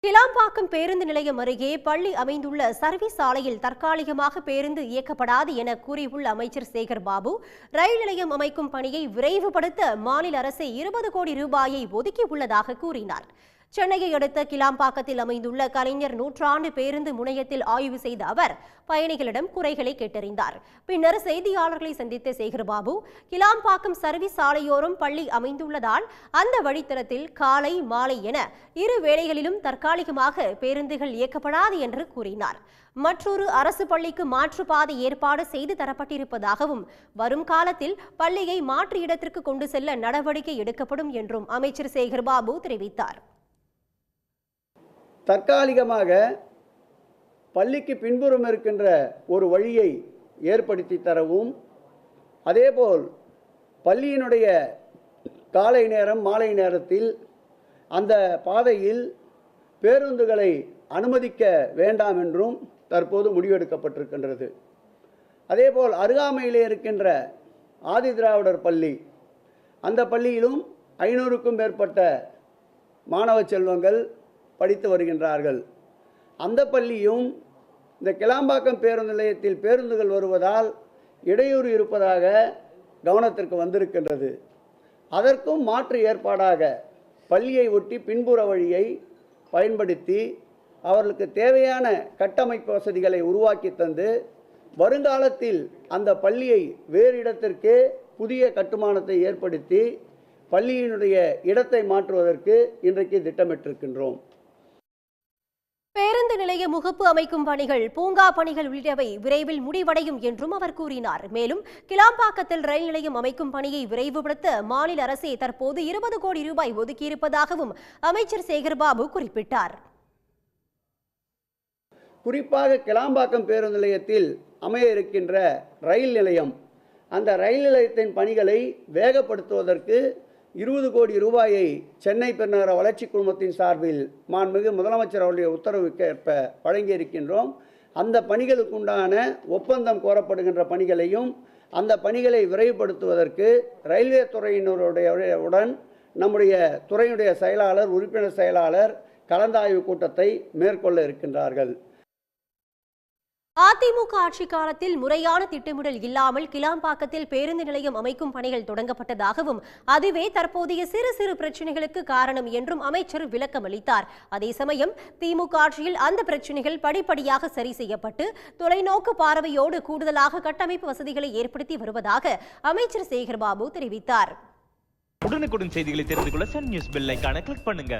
கிளாம்பாக்கம் பேருந்து நிலையம் அருகே பள்ளி அமைந்துள்ள சர்வீஸ் சாலையில் தற்காலிகமாக பேருந்து இயக்கப்படாது என கூறியுள்ள அமைச்சர் சேகர் பாபு, ரயில் நிலையம் அமைக்கும் பணியை விரைவுபடுத்த மாநில அரசு 20 கோடி ரூபாயை ஒதுக்கியுள்ளதாக கூறினார். சென்னையை அடுத்த கிளாம்பாக்கத்தில் அமைந்துள்ள கலைஞர் நூற்றாண்டு பேருந்து முனையத்தில் ஆய்வு செய்த அவர் பயணிகளிடம் குறைகளை கேட்டறிந்தார். பின்னர் செய்தியாளர்களை சந்தித்த சேகர்பாபு, கிளாம்பாக்கம் சர்வீஸ் சாலையோரம் பள்ளி அமைந்துள்ளதால் அந்த வழித்தடத்தில் காலை மாலை என இரு வேளைகளிலும் தற்காலிகமாக பேருந்துகள் இயக்கப்படாது என்று கூறினார். மற்றொரு அரசு பள்ளிக்கு மாற்றுப்பாதை ஏற்பாடு செய்து தரப்பட்டிருப்பதாகவும் வரும் காலத்தில் பள்ளியை மாற்று இடத்திற்கு கொண்டு செல்ல நடவடிக்கை எடுக்கப்படும் என்றும் அமைச்சர் சேகர்பாபு தெரிவித்தார். தற்காலிகமாக பள்ளிக்கு பின்புறம் இருக்கின்ற ஒரு வழியை ஏற்படுத்தி தரவும், அதேபோல் பள்ளியினுடைய காலை நேரம் மாலை நேரத்தில் அந்த பாதையில் பேருந்துகளை அனுமதிக்க வேண்டாம் என்றும் தற்போது முடிவெடுக்கப்பட்டிருக்கின்றது. அதேபோல் அருகாமையிலே இருக்கின்ற ஆதி திராவிடர் பள்ளி, அந்த பள்ளியிலும் 500க்கும் மேற்பட்ட மாணவ செல்வங்கள் படித்து வருகின்றார்கள். அந்த பள்ளியும் இந்த கிளாம்பாக்கம் பேருந்து நிலையத்தில் பேருந்துகள் வருவதால் இடையூறு இருப்பதாக கவனத்திற்கு வந்திருக்கின்றது. அதற்கும் மாற்று ஏற்பாடாக பள்ளியை ஒட்டி பின்புற வழியை பயன்படுத்தி அவர்களுக்கு தேவையான கட்டமைப்பு வசதிகளை உருவாக்கி தந்து வருங்காலத்தில் அந்த பள்ளியை வேறு இடத்திற்கு புதிய கட்டுமானத்தை ஏற்படுத்தி பள்ளியினுடைய இடத்தை மாற்றுவதற்கு இன்றைக்கு திட்டமிட்டிருக்கின்றோம். பேருந்து நிலைய முகப்பு அமைக்கும் பணிகள், பூங்கா பணிகள் உள்ளிட்டவை விரைவில் முடிவடையும் என்றும் அவர் கூறினார். மேலும் கிளாம்பாக்கத்தில் ரயில் நிலையம் அமைக்கும் பணியை விரைவுபடுத்த மாநில அரசே தற்போது 20 கோடி ரூபாய் ஒதுக்கியிருப்பதாகவும் அமைச்சர் சேகர்பாபு குறிப்பிட்டார். குறிப்பாக கிளாம்பாக்கம் பேருந்து நிலையத்தில் அமைய இருக்கின்ற ரயில் நிலையம், அந்த ரயில் நிலையத்தின் பணிகளை வேகப்படுத்துவதற்கு 20 கோடி ரூபாயை சென்னை பெருநகர வளர்ச்சி குழுமத்தின் சார்பில் மாண்புமிகு முதலமைச்சர் அவருடைய உத்தரவுக்கு ஏற்ப வழங்கியிருக்கின்றோம். அந்த பணிகளுக்குண்டான ஒப்பந்தம் கோரப்படுகின்ற பணிகளையும் அந்த பணிகளை விரைவுபடுத்துவதற்கு ரயில்வே துறையினருடன் நம்முடைய துறையினுடைய செயலாளர், உறுப்பினர் செயலாளர் கலந்தாய்வு கூட்டத்தை மேற்கொள்ள இருக்கின்றார்கள். அதிமுக ஆட்சி காலத்தில் முறையான திட்டமிடல் இல்லாமல் கிளாம்பாக்கத்தில் பேருந்து நிலையம் அமைக்கும் பணிகள் தொடங்கப்பட்டதாகவும் அதுவே தற்போதைய சிறு சிறு பிரச்சனைகளுக்கு காரணம் என்றும் அமைச்சர் விளக்கம் அளித்தார். அதே சமயம் திமுக ஆட்சியில் அந்த பிரச்சனைகள் படிப்படியாக சரி செய்யப்பட்டு தொலைநோக்கு பார்வையோடு கூடுதலாக கட்டமைப்பு வசதிகளை ஏற்படுத்தி வருவதாக அமைச்சர் சேகர்பாபு தெரிவித்தார். உடனுக்குடன் செய்திகளை தெரிந்து கொள்ள சன் நியூஸ் பெல் ஐகானை கிளிக் பண்ணுங்க.